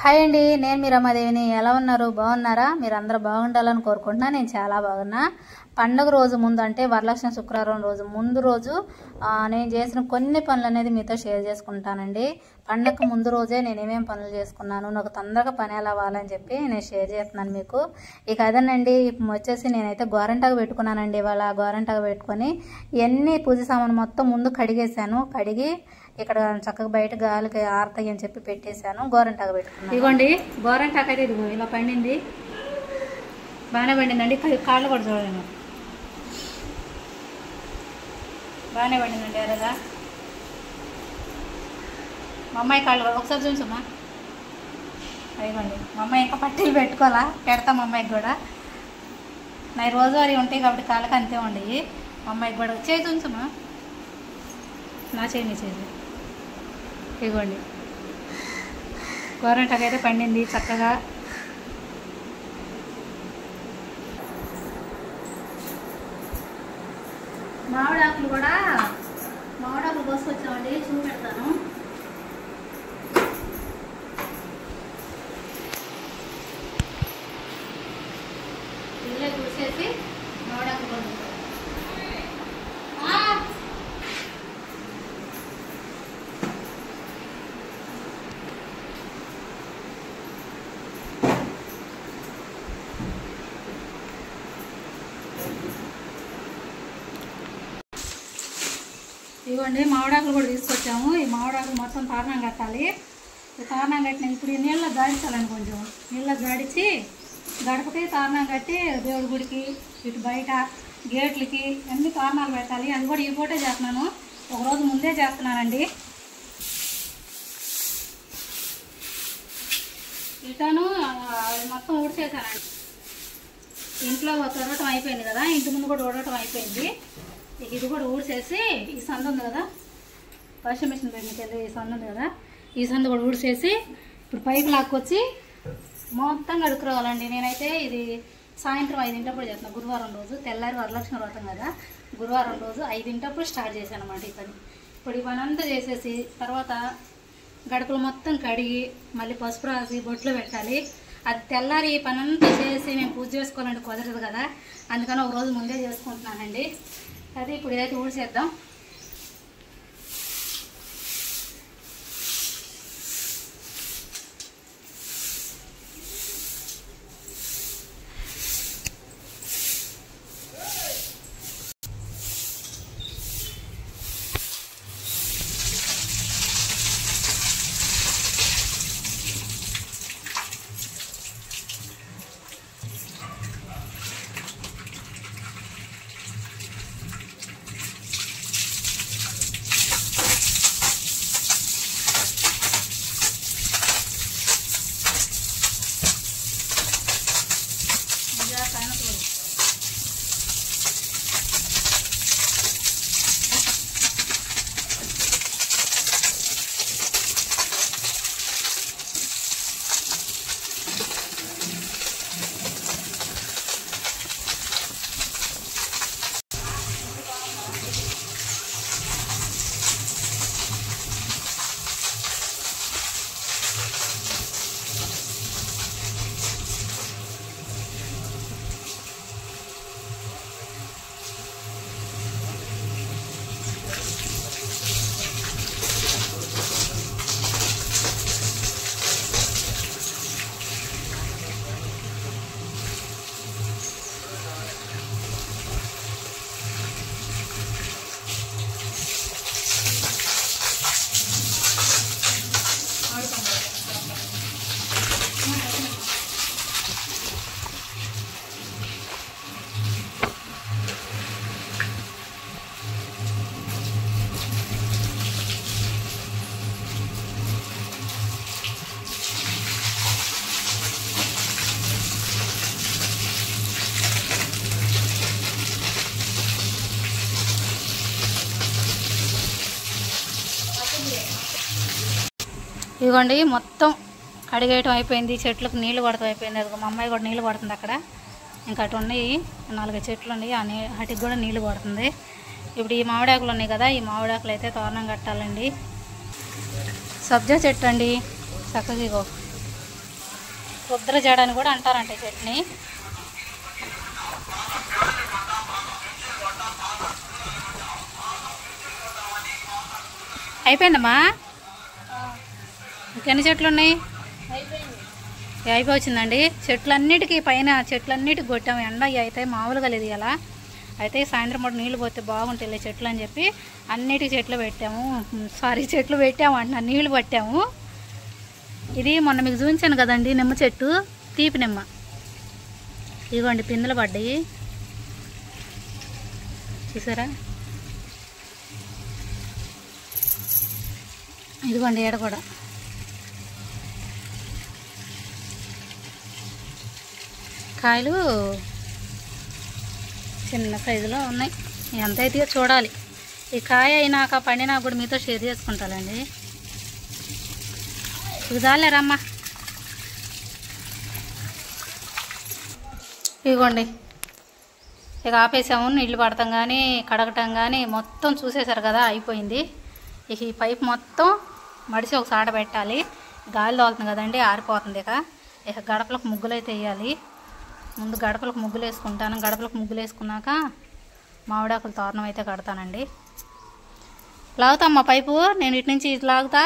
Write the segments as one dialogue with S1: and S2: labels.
S1: Hi అండి, నేను మీ రమాదేవిని. ఎలా ఉన్నారు? బాగున్నారా? మీరు అందరూ బాగుండాలని కోరుకుంటున్నా. నేను చాలా బాగున్నా. పండుగ రోజు ముందు అంటే వరలక్ష్మి శుక్రవారం రోజు ముందు రోజు నేను చేసిన కొన్ని పనులు అనేది మీతో షేర్ చేసుకుంటానండి. పండుగకు ముందు రోజే నేను ఏమేమి పనులు చేసుకున్నాను, నాకు తొందరగా పని ఎలా అవ్వాలని చెప్పి నేను షేర్ చేస్తున్నాను మీకు. ఇక అదేనండి, వచ్చేసి నేనైతే గోరంటాకు పెట్టుకున్నానండి. ఇవాళ గోరంటాకు పెట్టుకొని ఇవన్నీ పూజ సామాను మొత్తం ముందు కడిగేసాను. కడిగి ఇక్కడ చక్కగా బయట గాలికి ఆరతాయి అని చెప్పి పెట్టేశాను. గోరంటాకు పెట్టుకున్నాను. ఇదిగోండి గోరంటాకు అయితే ఇదిగో ఇలా పండింది, బాగానే పండిందండి. కాళ్ళు కూడా చూడండి, బాగానే పండిందండి. ఎర్రగా మా అమ్మాయి కాళ్ళు కూడా ఒకసారి చూసమ్మా. అదిగోండి మా అమ్మాయి ఇంకా పట్టీలు పెట్టుకోవాలా, పెడతాం మా అమ్మాయికి కూడా. నా రోజువారీ ఉంటాయి కాబట్టి కాళ్ళకి అంతే ఉండయి. మా అమ్మాయికి కూడా చేసి ఉంచమ్మా, నా చేయి నీ చేసి. ఇదిగోండి గోరంటాకు అయితే పండింది చక్కగా. మామిడాకులు కూడా మామిడాకులు కోసుకొచ్చామండి, చూపెడతాను. ఇల్లే చూసేసి మామిడాకులు కోసుకొచ్చాం. ఇదిగోండి మామిడాకులు కూడా తీసుకొచ్చాము. ఈ మామిడాకులు మొత్తం తారణం కట్టాలి. ఈ తారణం కట్టిన ఇప్పుడు ఈ నీళ్ళలో గాడించాలండి. కొంచెం నీళ్ళలో గాడిచి గడపకి తారణం కట్టి దేవుడి గుడికి, ఇటు బయట గేట్లకి అన్ని తారణాలు పెట్టాలి. అది కూడా ఈ పూటే చేస్తున్నాను, ఒకరోజు ముందే చేస్తున్నానండి. ఇటను మొత్తం ఊడ్చేసానండి. ఇంట్లో తొడటం అయిపోయింది కదా, ఇంటి ముందు కూడా ఊడటం అయిపోయింది. ఇది కూడా ఊడ్చేసి ఈ సందు ఉంది కదా, వాషింగ్ మిషన్ పెట్టినకెళ్ళి ఈ సందు ఉంది కదా, ఈ సందు కూడా ఊడ్చేసి ఇప్పుడు పైకి లాక్కొచ్చి మొత్తం కడుక్కురావాలండి. నేనైతే ఇది సాయంత్రం 5 చేస్తున్నాను. గురువారం రోజు తెల్లారి వరలక్ష్మి వ్రతం కదా, గురువారం రోజు 5 స్టార్ట్ చేశాను అన్నమాట ఈ పని. ఇప్పుడు ఈ పని అంతా చేసేసి తర్వాత గడపలు మొత్తం కడిగి మళ్ళీ పసుపు రాసి బొట్లు పెట్టాలి. అది తెల్లారి ఈ పని అంతా చేసి మేము పూజ చేసుకోవాలంటే కుదరదు కదా, అందుకని ఒక రోజు ముందే చేసుకుంటున్నానండి. అది ఇప్పుడు ఇదైతే ఊడ్చేద్దాం. ఇదిగోండి మొత్తం కడిగేయటం అయిపోయింది, చెట్లకు నీళ్ళు పడటం అయిపోయింది. అది మా అమ్మాయి కూడా నీళ్ళు పడుతుంది అక్కడ. ఇంకా అటు ఉన్నాయి 4 చెట్లు ఉన్నాయి, వాటికి కూడా నీళ్ళు పడుతుంది. ఇప్పుడు ఈ మామిడాకులు ఉన్నాయి కదా, ఈ మామిడాకులు అయితే తోరణం కట్టాలండి. సబ్జా చెట్టు అండి, చక్కగా రుద్ర జడ అని కూడా అంటారంట చట్నీ. అయిపోయిందమ్మా. ఇంకెన్ని చెట్లు ఉన్నాయి? అయిపోవచ్చిందండి. చెట్లన్నిటికీ పైన చెట్లన్నిటికి కొట్టాము. ఎండ అయితే మామూలుగా లేదు ఇలా. అయితే సాయంత్రం పూట నీళ్ళు పోతే బాగుంటాయి చెట్లు అని చెప్పి అన్నిటికీ చెట్లు పెట్టాము. చెట్లు పెట్టాము అంటున్నా, నీళ్ళు పట్టాము. ఇది మొన్న మీకు చూపించాను కదండి నిమ్మ చెట్టు, తీపి నిమ్మ. ఇదిగోండి పిందెలు పడ్డాయి చూసారా. ఇదిగోండి ఏడ కూడా కాయలు చిన్న సైజులో ఉన్నాయి. ఎంత అయితే చూడాలి. ఈ కాయ అయినాక పండినా కూడా మీతో షేర్ చేసుకుంటానండి. చూడాలేరమ్మా. ఇదిగోండి ఇక ఆపేసాము. నీళ్ళు పడతాం కానీ కడగటం కానీ మొత్తం చూసేశారు కదా, అయిపోయింది. ఇక ఈ పైపు మొత్తం మడిసి ఒక సాడ పెట్టాలి. గాలి తోలుతుంది కదండి, ఆరిపోతుంది. ఇక గడపలకు ముగ్గులు అయితే వేయాలి. ముందు గడపలకు ముగ్గులు వేసుకుంటాను. గడపలకు ముగ్గులు వేసుకున్నాక మామిడాకులు తోరణం అయితే కడతానండి. లాగుతామ్మా పైపు, నేను ఇటు నుంచి ఇటు లాగుతా.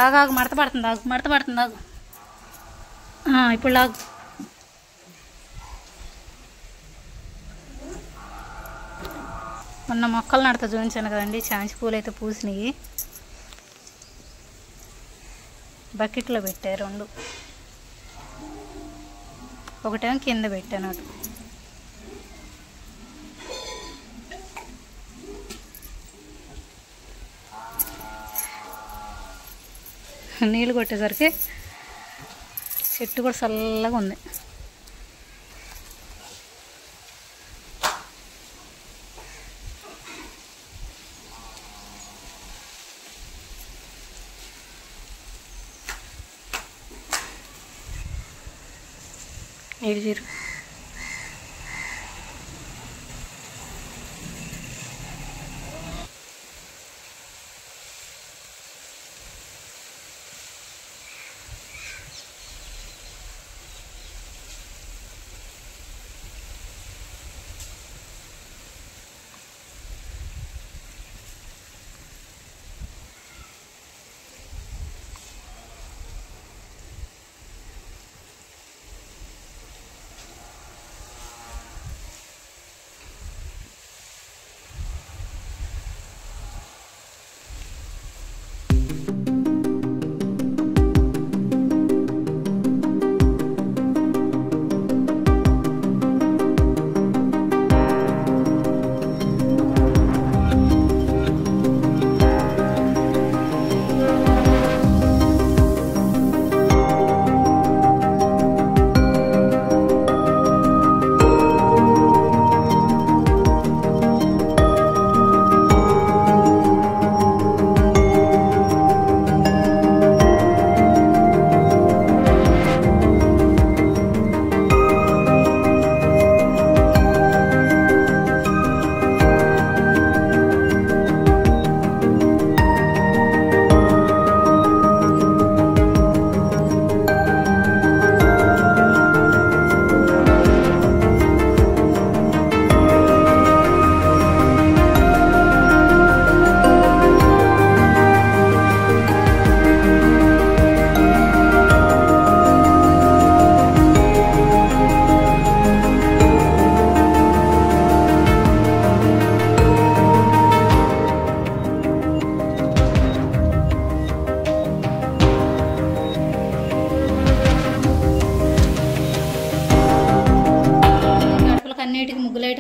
S1: ఆగాగు, మడత పడుతుంది. ఆగు, మడత పడుతుంది. ఆగు, ఇప్పుడు లాగు. మొన్న మొక్కలు నడత చూపించాను కదండి, చాంచి పూలు అయితే పూసినాయి. బకెట్లో పెట్టారు 2. ఒకటేమో కింద పెట్టాను. అటు నీళ్ళు కొట్టేసరికి చెట్టు కూడా చల్లగా ఉంది. ఏడు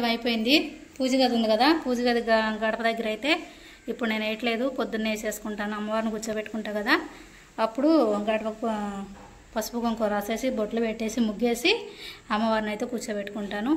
S1: అయిపోయింది. పూజ గది ఉంది కదా, పూజ గది గడప దగ్గర అయితే ఇప్పుడు నేను వేయట్లేదు. పొద్దున్నే వేసేసుకుంటాను, అమ్మవారిని కూర్చోబెట్టుకుంటా కదా. అప్పుడు గడపకు పసుపు కుంకుమ రాసేసి బొట్లు పెట్టేసి ముగ్గేసి అమ్మవారిని అయితే కూర్చోబెట్టుకుంటాను.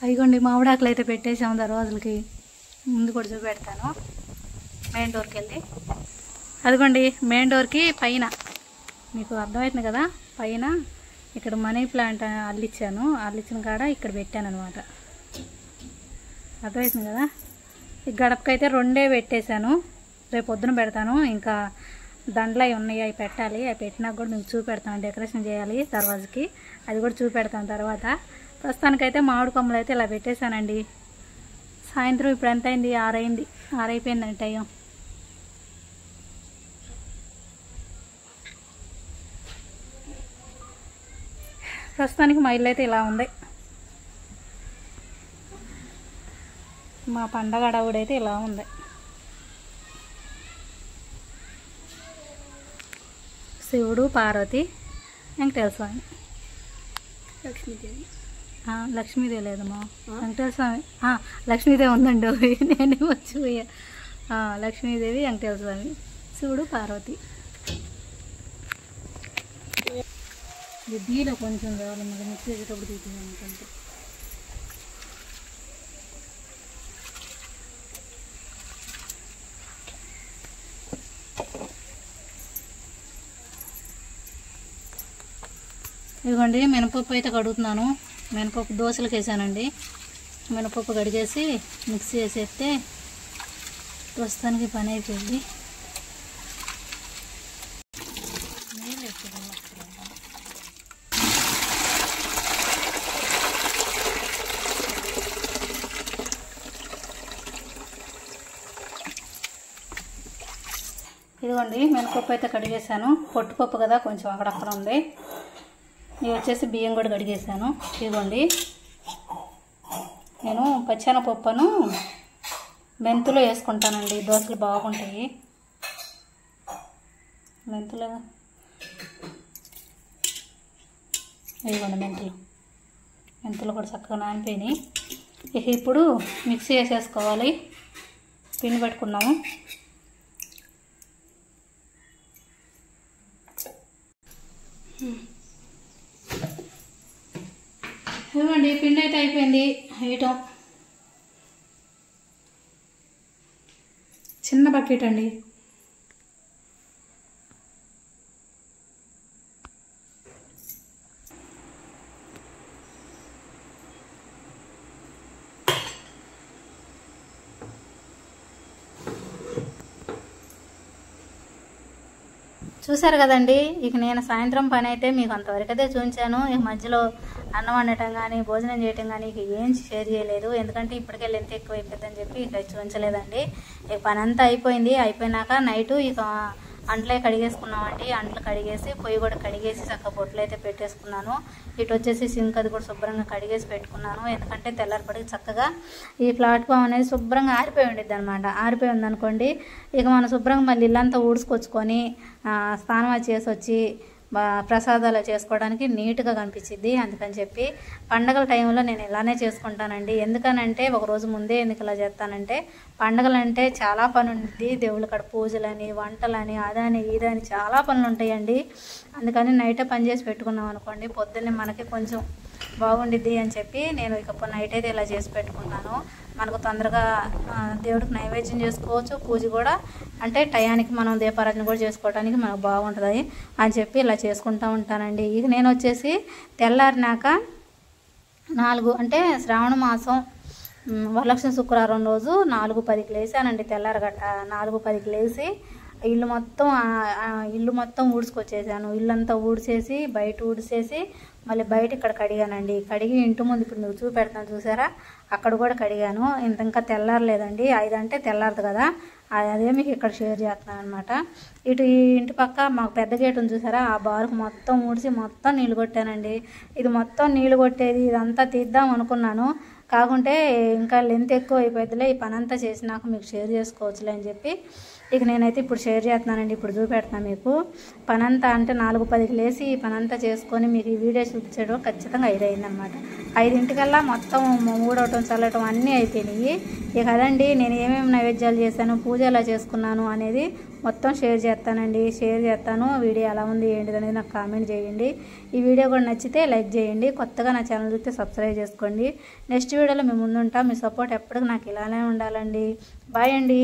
S1: అయిగోండి మామిడాకులు అయితే పెట్టేసాము దర్వాజులకి. ముందు కూడా చూపెడతాను. మెయిన్ డోర్కి వెళ్ళి అదిగోండి మెయిన్ డోర్కి పైన మీకు అర్థమవుతుంది కదా, పైన ఇక్కడ మనీ ప్లాంట్ అల్లిచ్చాను. అల్లిచ్చిన కాడ ఇక్కడ పెట్టాను అనమాట. అర్థమవుతుంది కదా. ఈ గడపకైతే 2 పెట్టేశాను. రేపు పొద్దున పెడతాను. ఇంకా దండలు అవి ఉన్నాయి, అవి పెట్టాలి. అవి పెట్టినాక కూడా మీకు చూపెడతాను. డెకరేషన్ చేయాలి దర్వాజకి, అది కూడా చూపెడతాను తర్వాత. ప్రస్తుతానికైతే మామిడి కొమ్మలు అయితే ఇలా పెట్టేశానండి. సాయంత్రం ఇప్పుడు ఎంత అయింది? 6 అయింది. 6 అయిపోయిందండి టైం. ప్రస్తుతానికి మా ఇల్లు అయితే ఇలా ఉంది. మా పండగ అడవుడైతే ఇలా ఉంది. శివుడు, పార్వతి, వెంకటేశ్వర స్వామి,
S2: లక్ష్మీదేవి.
S1: లక్ష్మీదేవి లేదమ్మా, వెంకటేశ్వర స్వామి. లక్ష్మీదేవి ఉందండి, నేనే మర్చిపోయా. లక్ష్మీదేవి, వెంకటేశ్వర స్వామి, శివుడు, పార్వతి. దీలో కొంచెం కావాలి, మళ్ళీ మిక్స్ చేసేటప్పుడు తీద్దాం అనుకుంటే. ఇదిగోండి మినపప్పు అయితే కడుగుతున్నాను. మినపప్పు దోశలకు వేసానండి. మినపప్పు కడిగేసి మిక్స్ చేసేస్తే ప్రస్తుతానికి పని అయిపోయింది. ఇదిగోండి మినపప్పు అయితే కడిగేసాను. పొట్టుపప్పు కదా కొంచెం అక్కడక్కడ ఉంది. ఇవి వచ్చేసి బియ్యం కూడా కడిగేసాను. ఇదిగోండి నేను పచ్చెనపప్పును మెంతులు వేసుకుంటానండి, దోశలు బాగుంటాయి. మెంతులు ఇదిగోండి మెంతులు కూడా చక్కగా నానిపోయినాయి. ఇప్పుడు మిక్సీ వేసేసుకోవాలి. పిండి పెట్టుకున్నాము. ఇవ్వండి పిండి అయితే అయిపోయింది వేయటం. చిన్న బకెట్ అండి. చూసారు కదండి. ఇక నేను సాయంత్రం పని అయితే మీకు అంతవరకు అయితే చూపించాను. ఇక మధ్యలో అన్నం వండటం కానీ భోజనం చేయటం కానీ ఇక ఏం షేర్ చేయలేదు. ఎందుకంటే ఇప్పటికే లెంత్ ఎక్కువ అయిపోతుందని చెప్పి ఇక చూపించలేదండి. ఇక పని అంతా అయిపోయింది. అయిపోయినాక నైటు ఇక అంట్లే కడిగేసుకున్నామండి. అంట్లు కడిగేసి పొయ్యి కూడా కడిగేసి చక్క బొట్లు అయితే పెట్టేసుకున్నాను. ఇటు వచ్చేసి సింక్ అది కూడా శుభ్రంగా కడిగేసి పెట్టుకున్నాను. ఎందుకంటే తెల్లారిపడికి చక్కగా ఈ ప్లాట్ఫామ్ అనేది శుభ్రంగా ఆరిపోయి ఉండిద్ది అనమాట. ఆరిపోయి ఉందనుకోండి ఇక మనం శుభ్రంగా మళ్ళీ ఇల్లంతా ఊడ్చుకొచ్చుకొని స్నానం చేసి వచ్చి ప్రసాదాలు చేసుకోవడానికి నీట్గా కనిపించింది. అందుకని చెప్పి పండగల టైంలో నేను ఇలానే చేసుకుంటానండి. ఎందుకనంటే ఒకరోజు ముందే ఎందుకు ఇలా చేస్తానంటే పండగలు అంటే చాలా పని ఉంటుంది. దేవుళ్ళ కాడ పూజలని వంటలని అదని ఇదని చాలా పనులు ఉంటాయండి. అందుకని నైటే పని చేసి పెట్టుకున్నాం అనుకోండి పొద్దున్నే మనకి కొంచెం బాగుండిద్ది అని చెప్పి నేను ఇక నైట్ అయితే ఇలా చేసి పెట్టుకుంటాను. మనకు తొందరగా దేవుడికి నైవేద్యం చేసుకోవచ్చు. పూజ కూడా అంటే టయానికి మనం దీపారాధన కూడా చేసుకోవడానికి మనకు బాగుంటుంది అని చెప్పి ఇలా చేసుకుంటూ ఉంటానండి. ఇక నేను వచ్చేసి తెల్లారినాక 4 అంటే శ్రావణ మాసం వరలక్ష్మి శుక్రవారం రోజు 4:10కి లేసానండి. తెల్లారగట్ట 4:10కి లేచి ఇల్లు మొత్తం ఊడ్చుకొచ్చేసాను. ఇల్లంతా ఊడ్చేసి బయట ఊడ్చేసి మళ్ళీ బయట ఇక్కడ కడిగానండి. కడిగి ఇంటి ముందు ఇప్పుడు మీకు చూపెడతాను చూసారా, అక్కడ కూడా కడిగాను. ఇంకా తెల్లారలేదండి. 5 అంటే తెల్లారదు కదా, అదే మీకు ఇక్కడ షేర్ చేస్తున్నాను అనమాట. ఇటు ఈ ఇంటి పక్క మాకు పెద్ద గేట్ ఉంది చూసారా, ఆ బారుకు మొత్తం ఊడ్చి మొత్తం నీళ్ళు కొట్టానండి. ఇది మొత్తం నీళ్ళు కొట్టేది ఇదంతా తీద్దాం అనుకున్నాను. కాకుంటే ఇంకా లెంత్ ఎక్కువ అయిపోద్దిలే, ఈ పని అంతా చేసినాక మీకు షేర్ చేసుకోవచ్చులే అని చెప్పి ఇక నేనైతే ఇప్పుడు షేర్ చేస్తున్నానండి. ఇప్పుడు చూపెడుతున్నాను మీకు. పనంతా అంటే 4:10కి లేచి పనంతా చేసుకొని మీకు ఈ వీడియో చూపించడం ఖచ్చితంగా 5 అయిందనమాట. 5ంటికల్లా మొత్తం ఊడవటం చల్లటం అన్నీ అయిపోయినాయి. ఇక అదండి నేను ఏమేమి నైవేద్యాలు చేశాను, పూజ ఎలా చేసుకున్నాను అనేది మొత్తం షేర్ చేస్తానండి. షేర్ చేస్తాను. వీడియో ఎలా ఉంది ఏంటిది అనేది నాకు కామెంట్ చేయండి. ఈ వీడియో కూడా నచ్చితే లైక్ చేయండి. కొత్తగా నా ఛానల్ చూస్తే సబ్స్క్రైబ్ చేసుకోండి. నెక్స్ట్ వీడియోలో మేము ముందుంటాం. మీ సపోర్ట్ ఎప్పటికీ నాకు ఇలానే ఉండాలండి. బాయ్ అండి.